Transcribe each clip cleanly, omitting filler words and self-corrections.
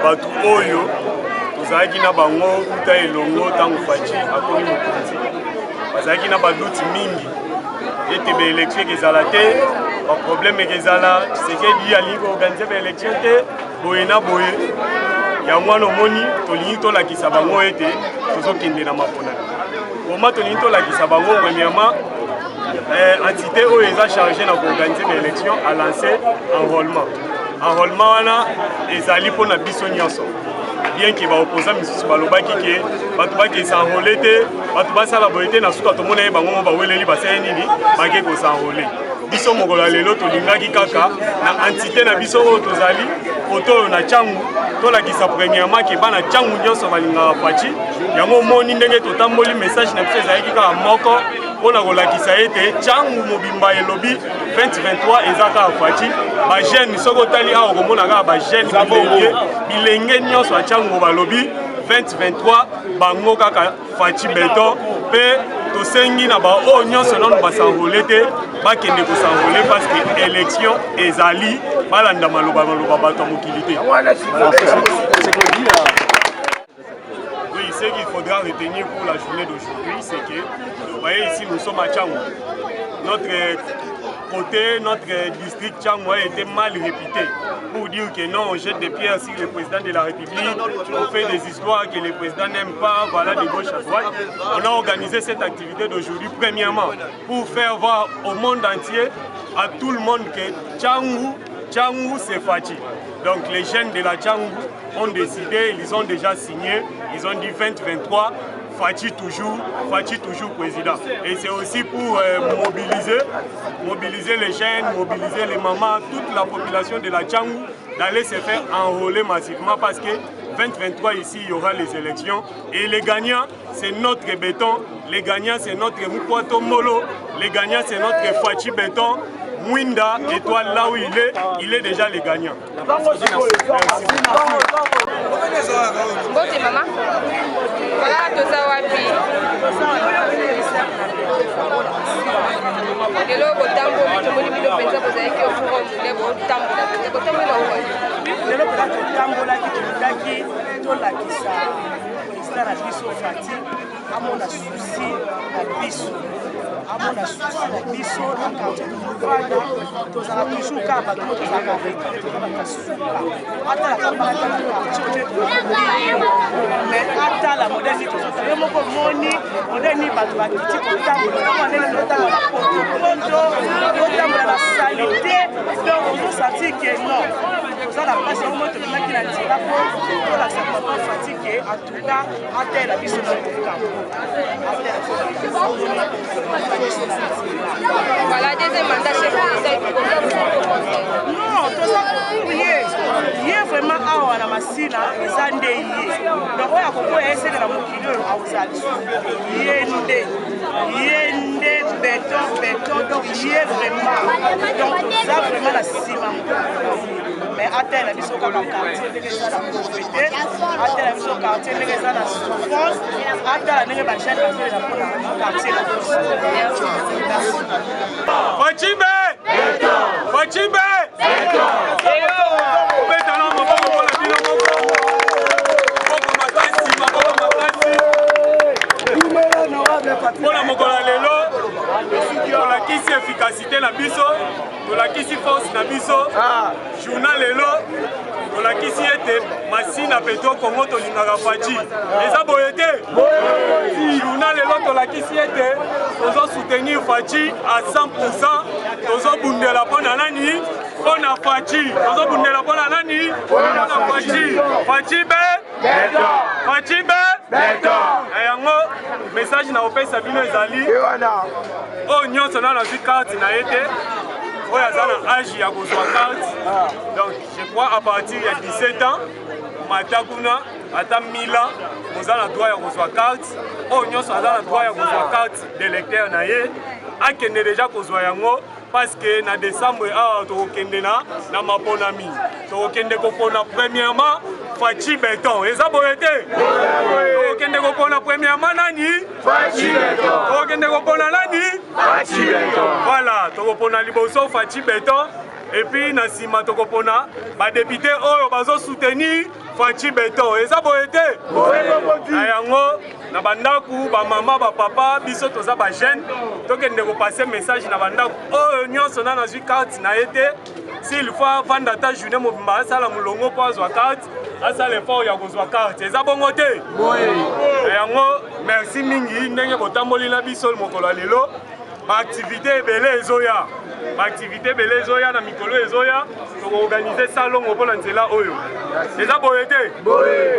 bato oyo tozalaki na bango kuta elongo ntango Faci akomi mokonzi bazalaki na baduti mingi ete baélection ekezala te baproblème ekezala Tshisekedi alingi koorganize baélection te boye na boye yango wana omoni tolingi tolakisa bango ete tozokende na maponami koma tolingi tolakisa bango premièrement entité oyo eza chargé na koorganize baélection a lancé enrôlement wana ezali mpona biso nyonso bien ke baopposa misusu balobaki ke bato bakesa enrôle te bato basala boye te na suka tomona ye bango mo baweleli basali nini bake kosenrôle biso mokolo ya lelo tolingaki kaka na entité na biso oyo tozali koto oyo na ntango tolakisa premièrement ke bana ntango nyonso balingaka Faci yango omoni ndenge totamboli message na biso ezalaki kaka moko mpona kolakisa ete ntango mobimba elobi 2023 eza kaka Faci bajeune soki otali awa komona kaka bajeune bilenge nyonso ya ntango balobi 2023 bango kaka Faci beton mpe tosengi na baoyo nyonso nano basenrôle te bakende kosenrôle parce que élection ezali balanda maloba bato ya mokili te. Oui, ce qu'il faudra retenir pour la journée d'aujourd'hui, c'est que, vous voyez ici, nous sommes à Tchangou. Notre côté, notre district Tchangou a été mal réputé pour dire que non, on jette des pierres sur le président de la République, on fait des histoires que le président n'aime pas, voilà, de gauche à droite. On a organisé cette activité d'aujourd'hui, premièrement, pour faire voir au monde entier, à tout le monde que Tchangou c'est Faci. Donc les jeunes de la Tchangou ont décidé, ils ont déjà signé, ils ont dit 2023, Faci toujours président. Et c'est aussi pour mobiliser les jeunes, mobiliser les mamans, toute la population de la Tchangou, d'aller se faire enrôler massivement parce que 2023 ici, il y aura les élections. Et les gagnants, c'est notre béton. Les gagnants, c'est notre Mukwato Molo. Les gagnants, c'est notre Faci béton. Mwinda, étoile là où il est déjà les gagnants. Merci. Bonjour maman. Voilà, tout ça wapi. Lelo botambo bitomoni bino penza bozalaki ofuro mule botambola botambola owa. Lelo botambola kitulaki tolakisa ministère na biso Faci amona souci na biso. Amona souci na biso na quartier de Muvanda tozala toujours ka bato tozala avec tozala suka ata la campagne de quartier mais ata la modèle tozala moko moni modèle bato bakiti kotambola na modèle tozala la poto kotambola la salité donc on sentit que non tozala place au moins tozalaki na nzela po tola sa papa fatigué en tout cas ata la biso na kotambola voilà, deuxième mandat chef non, tout ça, il y a vraiment à la machine, les andés. Donc, on a compris que c'est de la moquille à vous. Il y a béton, donc il y a vraiment. Donc, ça vraiment la ciment. Mais à tel la mission comme quartier, les gens la pauvreté, à tel la mission quartier, les gens la souffrance, à tel la mission quartier, la quartier la Faci mpona mokolo ya lelo tolakisi efficacité na biso tolakisi force na biso journal lelo tolakisi ete masine ya petro kongo tolingaka Faci eza boye te journal lelo tolakisi ete tozosoutenir Faci à 100%, tozobundela mpona nani mpona Faci tozobundela mpona nani mpona Faci Faci yango message na opesa bino ezali oyo nyonso nano azwi carte na ye te oyo aza na age ya kozwa carte donc je crois à partir ya 17 ans mata kuna ata 1000 ans oza na droit ya kozwa carte oyo nyonso aza na droit ya kozwa carte d'électeur na ye akende deja kozwa yango parce que na décembre awa tokokende na maponami tokokende kopona premièrement Faci béton eza boye te tokokende kopona premièrement nani Faci béton tokokende kopona nani Faci béton voilà tokopona liboso Faci béton et puis na nsima tokopona badepute oyo bazosoutenir Fachi Beto eza boye te na yango na bandaku bamama bapapa biso toza bagene tokende kopase message na bandaku oyo nyonso na nazwi carte na ye te s'il faut avanda ata journée mobimba asala molongo mpo azwa carte asala effort ya kozwa carte eza bongo te na yango merci mingi ndenge botamboli na biso mokolo ya lelo baaktivité ebele ezoya baaktivité ebele ezoya na mikolo ezoya tokoorganize salongo mpo na nzela oyo eza boye te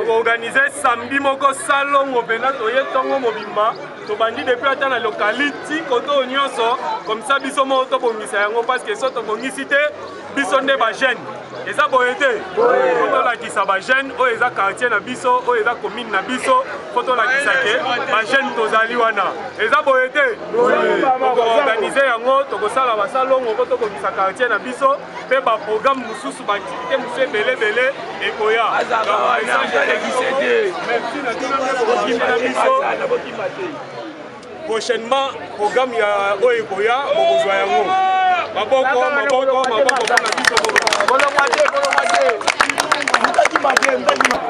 tokoorganize samedi moko salongo mpena toye ntongo mobimba tobandi depuis ata na lokaliti koto oyo nyonso komisa biso moko tobongisa yango parceke so tobongisi te biso nde bagene eza boye te po tolakisa bagene oyo eza quartier na biso oyo eza commune na biso po tolakisa ke bagene tozali wana eza boye te tokoorganize yango tokosala basalongo po tokokisa quartier na biso mpe baprogramme mosusu baaktivité mosusu ebelebele ekoya na biso prochainement programme ya oyo ekoya bokozwa yango maboko na biso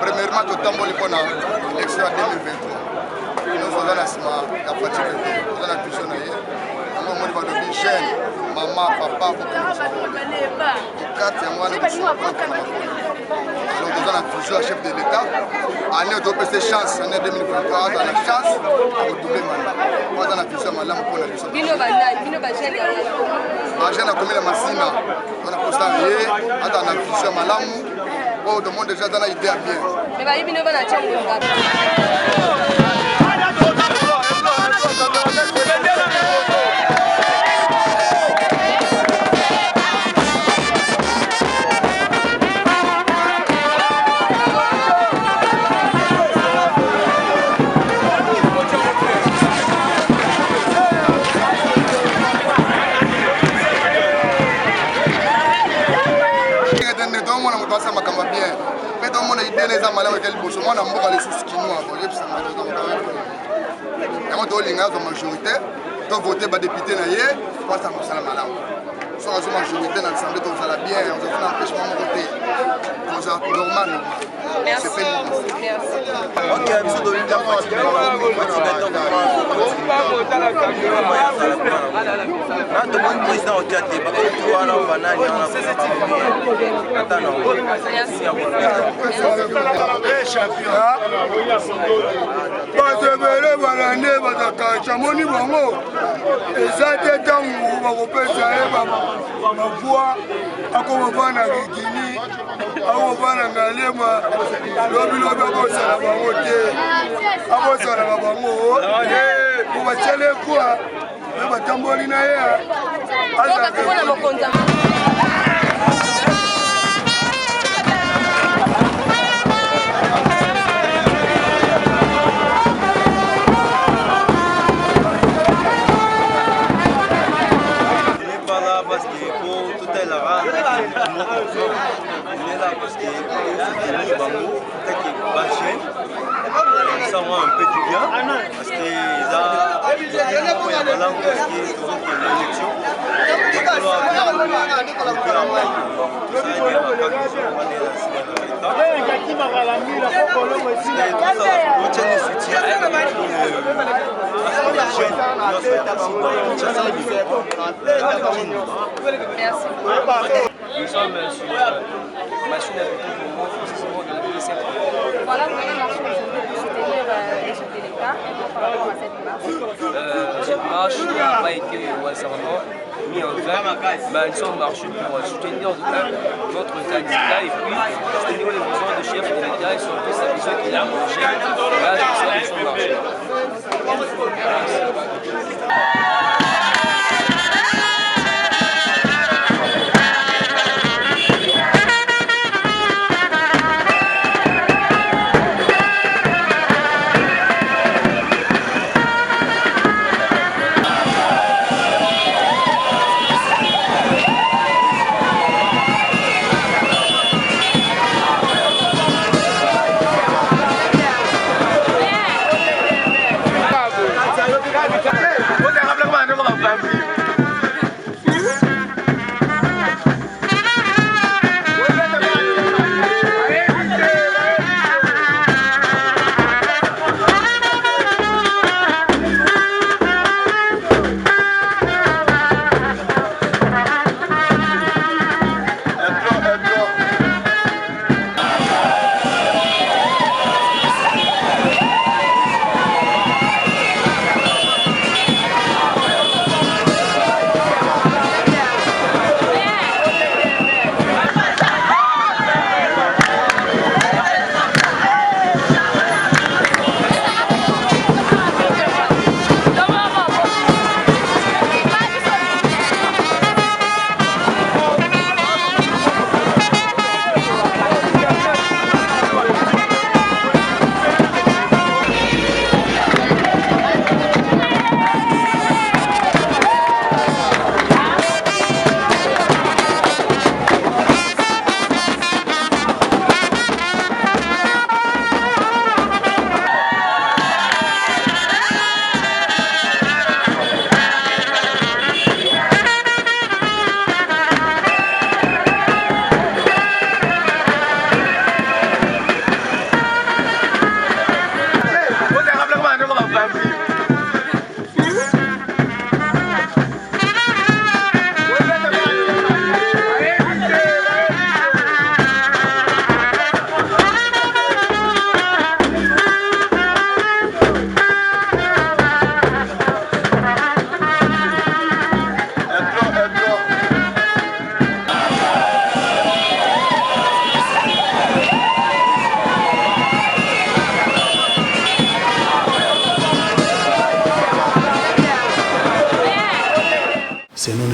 premièrement totamboli mpona élection ya 2023 nyonso oza na nsima ya Fachi Beto oza na vision na ye yango omoni balobi jeune mama papa okati yango wana donc toza na vision ya chef de l'état année topese chance année 2023 aza na chance ya kodouble manda po aza na vision ya malamu mpona biso bagene akomi na masina wana posta na ye aza na vision ya malamu po tout le monde déjà dans l'idée à bien mais bah il va basa makamba bien pe to mona idée les amala avec le bosso mona mboka les sous kinois bon yep ça m'a donc linga de majorité to voter ba député na ye pour ça mosala malamu so la majorité dans l'assemblée to sala bien on a fait un empêchement de voter ça normal merci OK biso do linga Fachi Beto na to bon président au théâtre ba ko wana banani wana atano bazebele balande bazakacha moni bango eza te ntango bakopesa ye bavoi akobava na Guinée akobava na Ngalema lobilobi akosala bango te akosala bango obatiale kwa batamboli na ye parce que pour tout est là, il est là parce que ça va un peu du bien parce que l'élection Nous sommes sur machine à voter pour moi, précisément de la BBC. Voilà, vous avez marché aujourd'hui pour soutenir les chefs de l'État par rapport à cette marche. Cette marche n'a pas été récemment mise en œuvre, mais nous sommes marchés pour soutenir notre candidat et puis soutenir les besoins de chefs de l'État et surtout sa vision qu'il a marché. Voilà, c'est ça qu'ils sont marchés.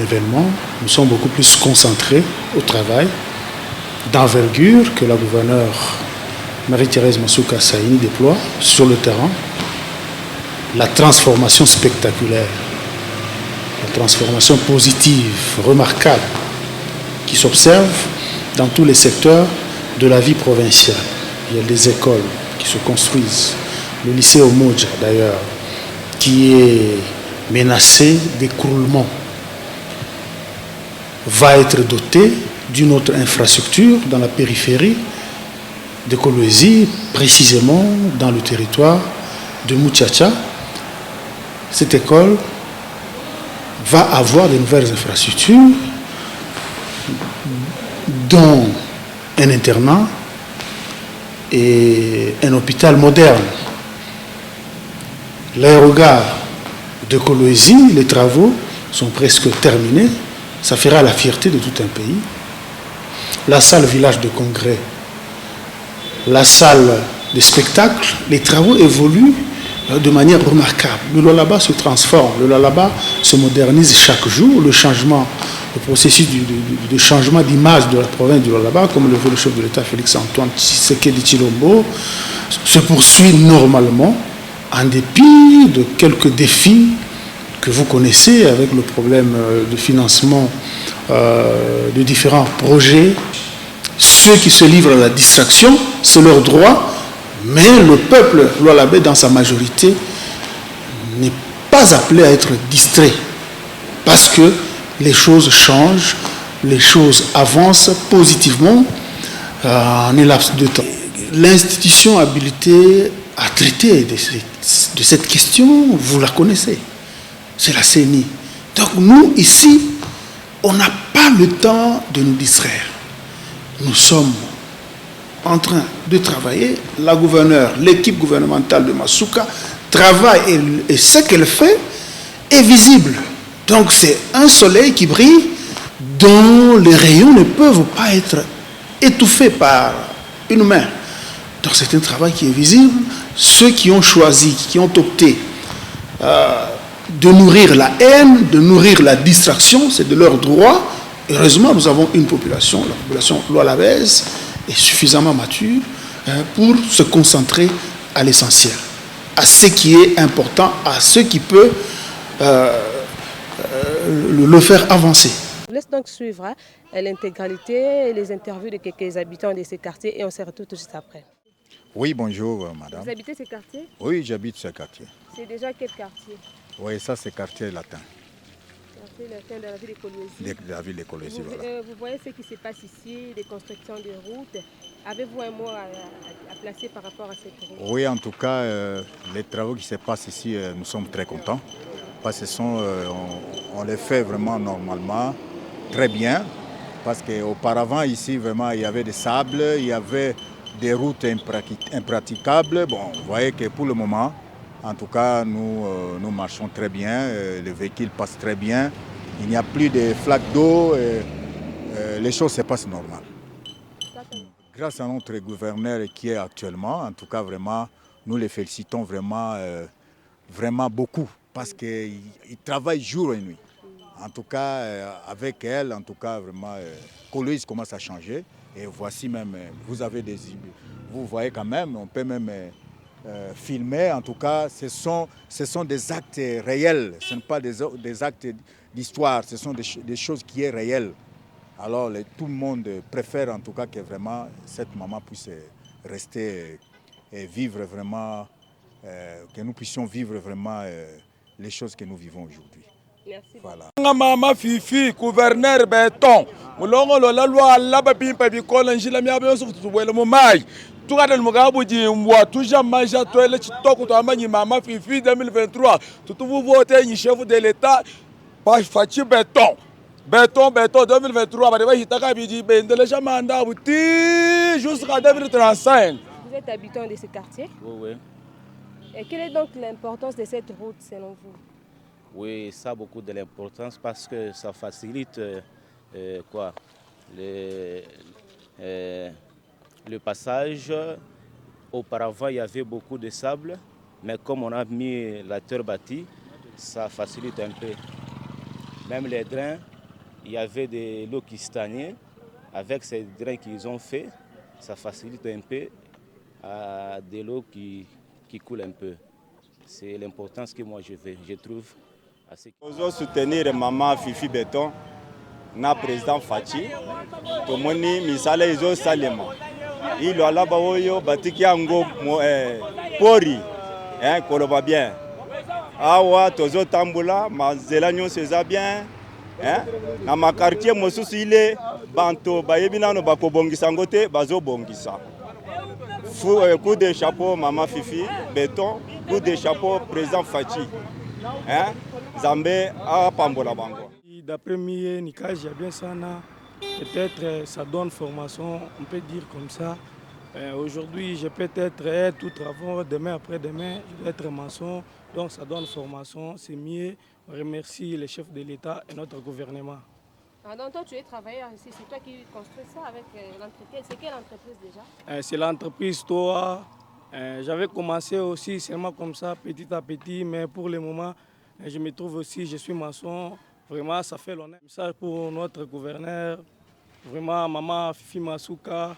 événement, nous sommes beaucoup plus concentrés au travail d'envergure que la gouverneure Marie-Thérèse Masuka Saini déploie sur le terrain. La transformation spectaculaire, la transformation positive, remarquable, qui s'observe dans tous les secteurs de la vie provinciale. Il y a des écoles qui se construisent. Le lycée Omoja, d'ailleurs, qui est menacé d'écroulement, va être doté d'une autre infrastructure dans la périphérie de Kolwezi, précisément dans le territoire de Muchacha. Cette école va avoir de nouvelles infrastructures, dont un internat et un hôpital moderne. L'aérogare de Kolwezi, les travaux sont presque terminés. Ça fera la fierté de tout un pays. La salle village de congrès, la salle de spectacle, les travaux évoluent de manière remarquable. Le Lualaba se transforme, le Lualaba se modernise chaque jour. Le processus de changement d'image de la province du Lualaba, comme le veut le chef de l'État Félix-Antoine Tshisekedi Tshilombo, se poursuit normalement en dépit de quelques défis que vous connaissez avec le problème de financement de différents projets. Ceux qui se livrent à la distraction, c'est leur droit, mais le peuple lualabais dans sa majorité n'est pas appelé à être distrait parce que les choses changent, les choses avancent positivement en un laps de temps. L'institution habilitée à traiter de cette question, vous la connaissez, c'est la CENI. Donc nous, ici, on n'a pas le temps de nous distraire. Nous sommes en train de travailler. La gouverneure, l'équipe gouvernementale de Masuka travaille et ce qu'elle fait est visible. Donc c'est un soleil qui brille dont les rayons ne peuvent pas être étouffés par une main. Donc c'est un travail qui est visible. Ceux qui ont choisi, qui ont opté de nourrir la haine, de nourrir la distraction, c'est de leur droit. Heureusement, nous avons une population, la population lualabaise est suffisamment mature pour se concentrer à l'essentiel, à ce qui est important, à ce qui peut le faire avancer. Je laisse donc suivre l'intégralité et les interviews de quelques habitants de ces quartiers et on se retrouve tout juste après. Oui, bonjour madame. Vous habitez ces quartiers? Oui, j'habite ce quartier. C'est déjà quel quartier? Oui, ça c'est quartier latin. Quartier latin de la ville de Kolwezi. De la ville de Kolwezi, voilà. Vous voyez ce qui se passe ici, des constructions de routes. Avez-vous un mot à placer par rapport à cette route? Oui, en tout cas, les travaux qui se passent ici, nous sommes très contents. Parce que on les fait vraiment normalement, très bien. Parce qu'auparavant, ici, vraiment, il y avait des sables, il y avait des routes impraticables. Bon, vous voyez que pour le moment, en tout cas, nous marchons très bien, les véhicules passent très bien. Il n'y a plus de flaques d'eau, les choses se passent normales. Grâce à notre gouverneur qui est actuellement, en tout cas, vraiment, nous les félicitons vraiment, vraiment beaucoup. Parce qu'il travaille jour et nuit. En tout cas, avec elle, en tout cas, vraiment, Kolwezi commence à changer. Et voici même, vous voyez quand même, on peut même filmer. En tout cas, ce sont des actes réels. Ce ne sont pas des actes d'histoire, ce sont des choses qui sont réelles. Alors, tout le monde préfère en tout cas que vraiment cette maman puisse rester et vivre vraiment, que nous puissions vivre vraiment les choses que nous vivons aujourd'hui. Merci. Voilà. Mama Fifi, gouverneur Béton, mulongo lola lwa laba bimpa bikola njila miabe yosu tuwele mumai. Tukada mugabu jimbwa tuja maja toile chitoko to amanyi Mama Fifi 2023. Tutuvu voter ni chef de l'État pa fachi Béton. Béton 2023 ba deba hitaka biji bendele chamanda buti jusqu'à 2035. Vous êtes habitant de ce quartier? Oui, oui. Et quelle est donc l'importance de cette route selon vous? Oui, ça a beaucoup de l'importance parce que ça facilite le passage. Auparavant, il y avait beaucoup de sable, mais comme on a mis la terre bâtie, ça facilite un peu. Même les drains, il y avait de l'eau qui stagnait. Avec ces drains qu'ils ont fait, ça facilite un peu de l'eau qui coule un peu. C'est l'importance que moi je trouve. Nous allons soutenir Maman Fifi Béton, na président Fachi. Tomoni misala izo salema. Ilo alaba oyo batiki yango pori, koloba bien. Awa tozo tambula mazela nyonso eza bien. Na makartier mosusu ile banto bayebi nano bakobongisa ngo te bazobongisa. Coup de chapeau Maman Fifi Béton, coup de chapeau président Fachi. Zambé a pambola bango. D'après Mie Nikaj, il y a bien ça. Peut-être ça donne formation, on peut dire comme ça. Aujourd'hui, je peux être tout travaux, demain après-demain, je vais être maçon. Donc ça donne formation, c'est mieux. On remercie les chefs de l'État et notre gouvernement. Donc toi, tu es travailleur ici, c'est toi qui construis ça avec l'entreprise. C'est quelle entreprise déjà? C'est l'entreprise Toa. J'avais commencé aussi seulement comme ça, petit à petit, mais pour le moment, je me trouve aussi, je suis maçon. Vraiment, ça fait l'honneur. Ça pour notre gouverneur, vraiment, Maman Fifi Masuka,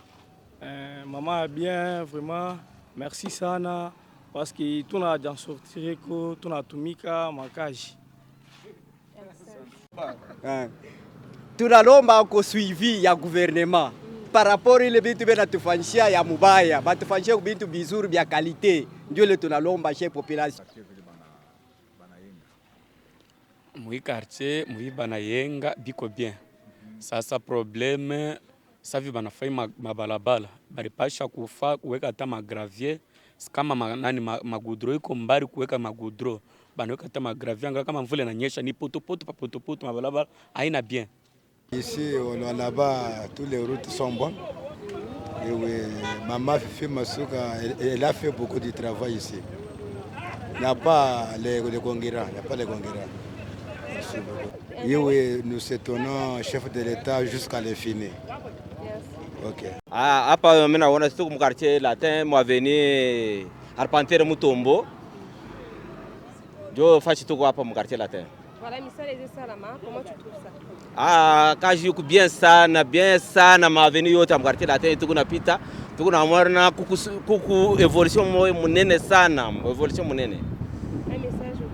Maman bien, vraiment, merci sana, parce que tout n'a déjà sorti, tout n'a tout mis qu'à Makaji. Tunalomba ko suivi ya gouvernement par rapport ile vitu vinatufanyishia ya mubaya, batufanyishie vitu vizuri vya kalite, ndio ile tunalomba chez population. Mui quartier, mui banayenga biko bien. Sasa probleme savi banafai mabalabala. Baripasha kufa kuweka hata magravier kama magudro iko mbari kuweka magudro. Banaweka hata magravier kama mvule inanyesha ni poto mabalabala haina bien. Ici là-bas tous les routes sont bonnes. Et oui, Maman Fifi Masuka, elle a fait beaucoup de travail ici. Il n'y a pas les Conguera, il n'y a pas les Conguera. Et oui, nous soutenons chef de l'État jusqu'à l'infini. Ok. Hapa mimi naona sisi mu quartier latin mu avenue Arpentier Mutombo. Jo fachi tuko hapa mu quartier latin. Voilà, misala hizi salama, comment tu trouves ça? Kazi yuko bien sana ma avenue yote mu quartier latin tuko napita. Tuko na mwana kuku evolution munene sana, evolution munene. Un message au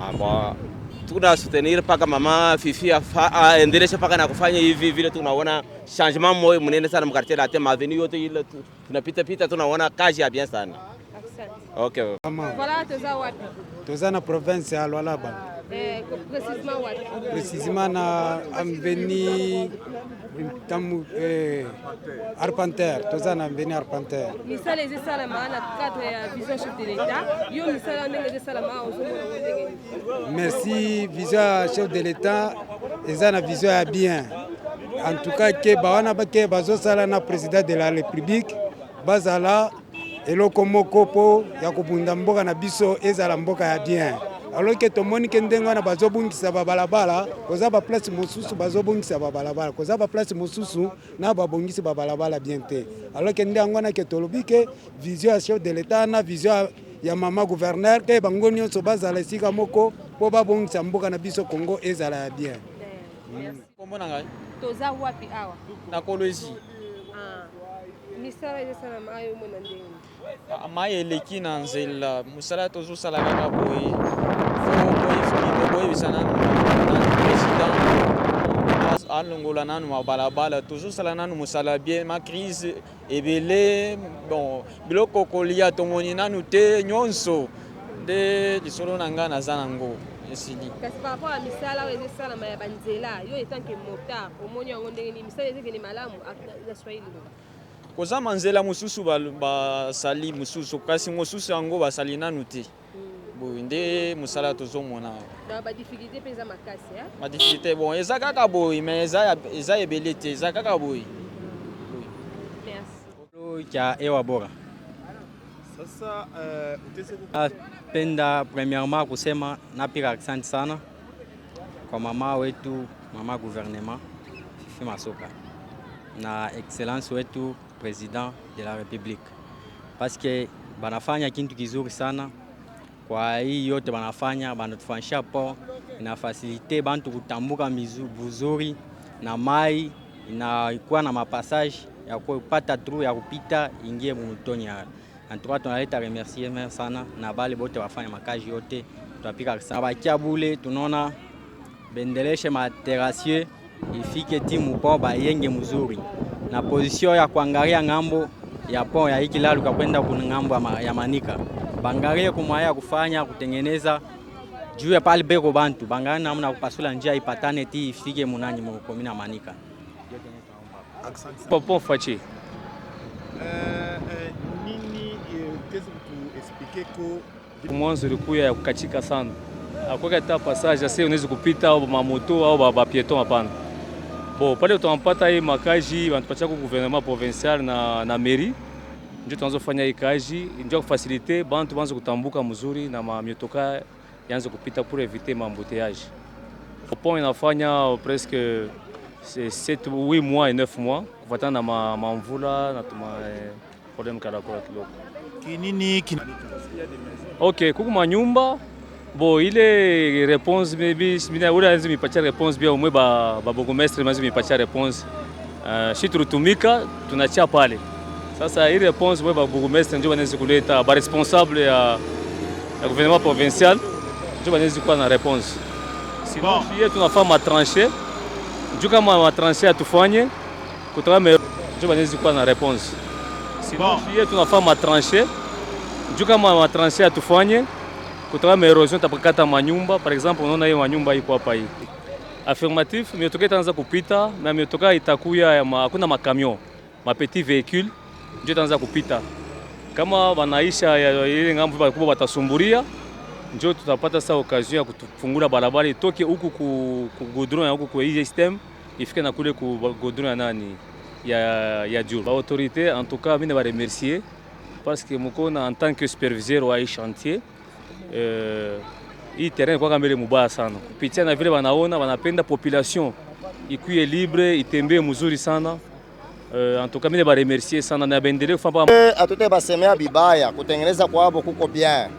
gouvernement. Tuna soutenir paka Mama Fifi endelesha paka na kufanya hivi vile tunaona changement moyo munene sana mu quartier latin, ma avenue yote ile tunapita tunaona kazi ya bien sana. Okay. Voilà, toza wapi? Toza na province ya Lualaba. Précisément wapi? Précisément na Avenue Arpentier. Toza na Avenue Arpentier. Misala ezi salama na cadre ya vision chef de l'État. Yo misala ndenge ezi salama ozomona ndenge. Merci vision chef de l'État. Eza na vision ya bien. En tout cas ke bawana bake bazosala na président de la République bazala eloko moko po ya kobunda mboka na biso ezala mboka ya bien. Alors que tomoni ke ndenge wana bazobungisa babalabala, koza ba place mosusu bazobungisa babalabala, koza ba place mosusu na babongisi babalabala bien te. Alors que ndenge wana ke tolobi ke vision ya chef de l'État na vision ya mama gouverneur ke bango nyonso bazala esika moko po babongisa mboka na biso Congo ezala ya bien. Komona ngai? Toza wapi awa? Na Kolwezi. Misala ezi salama ayo mona ndenge. Mai eleki na nzela musala tozosala kaka boye boyebisa nanu président alongola nanu mabalabala tozosala nanu mosala bien ma crise ebele bon biloko kolia tomoni nanu te nyonso nde lisolo na ngai naza nango esili. Kasi par rapport à misala oyo ezosalama ya banzela yo etant que motard omoni yango ndenge nini misala ezokende malamu na Swahili? Koza manzela mususu basali mususu kasi mususu yango basali nanu te. Boye nde musala tozomona. Na ba difficulté peza makasi hein? Ma difficulté bon eza kaka boye mais eza ebele te eza kaka boye. Merci. Kia ewa bora. Sasa Napenda premièrement kusema napiga asante sana kwa mama wetu, mama gouvernement Fifi Masuka na excellence wetu président de la République, parce que banafanya kitu kizuri sana kwa hii yote banafanya, banatufanyisha po inafasilite bantu kutambuka vizuri na mai, inakuwa na mapassage ya kupata trou ya kupita ingie mutoni. En tout cas tunaleta remerciement sana na bale bote wafanya makazi yote, tunapika sana bakia bule, tunaona bendeleshe materasie ifike timu po bayenge mzuri na position ya kuangalia ngambo ya po ya ikilalu kwa kwenda kuna ngambo ya Manika, bangalie kumaya kufanya kutengeneza juu ya pale beko bantu bangana namna kupasula njia ipatane ti ifike munanyi mu komina Manika. Popo Fachi. Nini kesi kuexplique ko mwanzo ilikuwa ya kukatika sana. Hakuna hata passage sasa unaweza kupita au mamoto au ba pieton hapana. Bon, pale utampata hii makaji wanatupatia kwa gouvernement provincial na mairie. Ndio tunaanza kufanya hii kazi, ndio kufasilite bantu banzo kutambuka mzuri na mamiotoka yanze kupita pour éviter m'embouteillage. Pont inafanya presque 8 mois et 9 mois kufuatana na mamvula na tuma problem kadakora kidogo. Kinini Okay, kuku manyumba bo ile réponse maybe mina ule anzi mipatia réponse bien umwe ba bourgmestre manzi mipatia réponse shi turutumika tunachia pale. Sasa ile réponse umwe ba bourgmestre ndio wanaweza kuleta ba responsable ya gouvernement provincial ndio wanaweza kuwa na réponse. Sinon hier tunafanya matranché ndio kama matranché atufanye kutoka ndio wanaweza kuwa na réponse. Sinon hier tunafanya matranché ndio kama matranché atufanye kutoka erosion tapakata manyumba. Par exemple unaona hiyo manyumba iko hapa hii affirmatif, miotoka itaanza kupita na miotoka itakuya hakuna makamion, ma petit véhicule ndio itaanza kupita. Kama wanaisha ile ngambo kubwa watasumburia, ndio tutapata sasa occasion ya kufungula barabara itoke huku ku goudron ya huku kwa hii system ifike na kule ku goudron ya nani ya dur. Ba autorité en tout cas mimi na remercier parce que mukona en tant que superviseur wa chantier hii terrain kwa kamele mubaya sana kupitia na vile wanaona wanapenda population ikuye libre itembee mzuri sana. En tout cas mimi ba remercier sana na bendelee kufanya atote basemea bibaya kutengeneza kwabo kuko bien,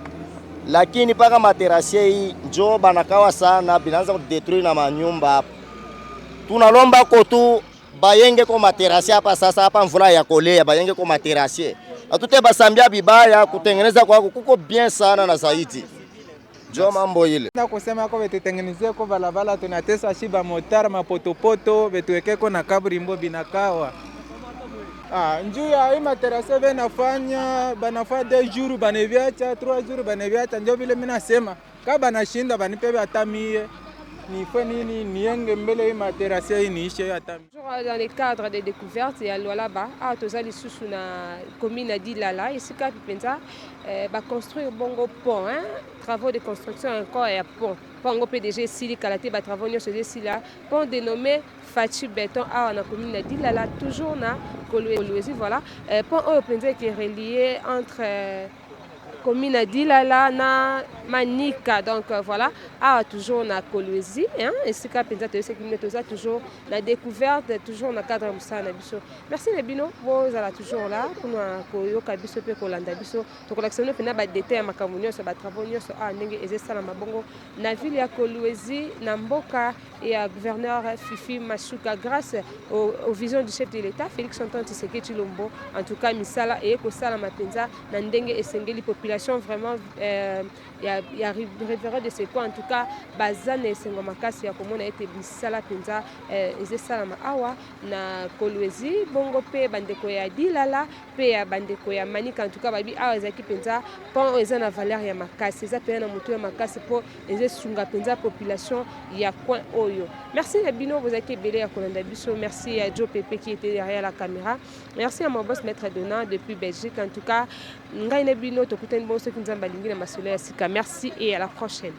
lakini paka materasie hii njo banakawa sana binaanza kudetruire na manyumba hapa. Tunalomba ko tu bayenge ko materasie hapa sasa, hapa mvula ya kolea bayenge ko materasie atute basambia bibaya kutengeneza kwako kuko bien sana na zaidi. Jo mambo ile. Na kusema kwa betutengenezea kwa balabala tunatesa shiba motar mapotopoto betuwekeko na kabrimbo binakawa. Njuu ya hii materase benafanya 2 jours baneviacha 3 jours baneviacha, ndio vile mimi nasema kama banashinda banipe hata mie nifanye nini nienge mbele hii materase hii niishe hata. Dans le cadre des découvertes ya Lualaba a tozali susu na commune d'Ilala ici ka penza ba construire bongo pont, hein, travaux de construction encore ya pont. Pongo PDG Sili Kalate ba travaux nyonso de là pont dénommé Fachi Béton a na commune d'Ilala toujours na Kolwezi, voilà. Pont au penza qui est relié entre commune d'Ilala na Manika, donc voilà, toujours na Kolwezi, hein, et c'est quand penza c'est que toujours la découverte, toujours na cadre musana biso. Merci les bino, vous allez toujours là pour nous koyoka biso pe kolanda biso, to collectionner pena ba détail makamunyo so ba travaux nyonso ndenge ezesala mabongo na ville ya Kolwezi na mboka et gouverneur Fifi Mashuka grâce aux visions du chef de l'État Félix Antoine Tshisekedi Tshilombo. En tout cas misala et ko sala mapenza na ndenge esengeli population vraiment il y a révérend de ce quoi en tout cas bazane esengo makasi ya komona ete misala penza ezesala ma awa na Kolwezi bongo pe bandeko ya Dilala pe ya bandeko ya Manika. En tout cas babi awa ezaki penza pont eza na valeur ya makasi eza pe na moto ya makasi po ezesunga penza population ya coin oyo. Merci à Bino, vous êtes belé à Kolanda Biso. Merci à Joe Pepe qui était derrière la caméra. Merci à mon boss maître Donat depuis Belgique. En tout cas, Ngaine Bino, Tokuten Bon, ceux qui nous ont balingué dans ma soleil. Merci et à la prochaine.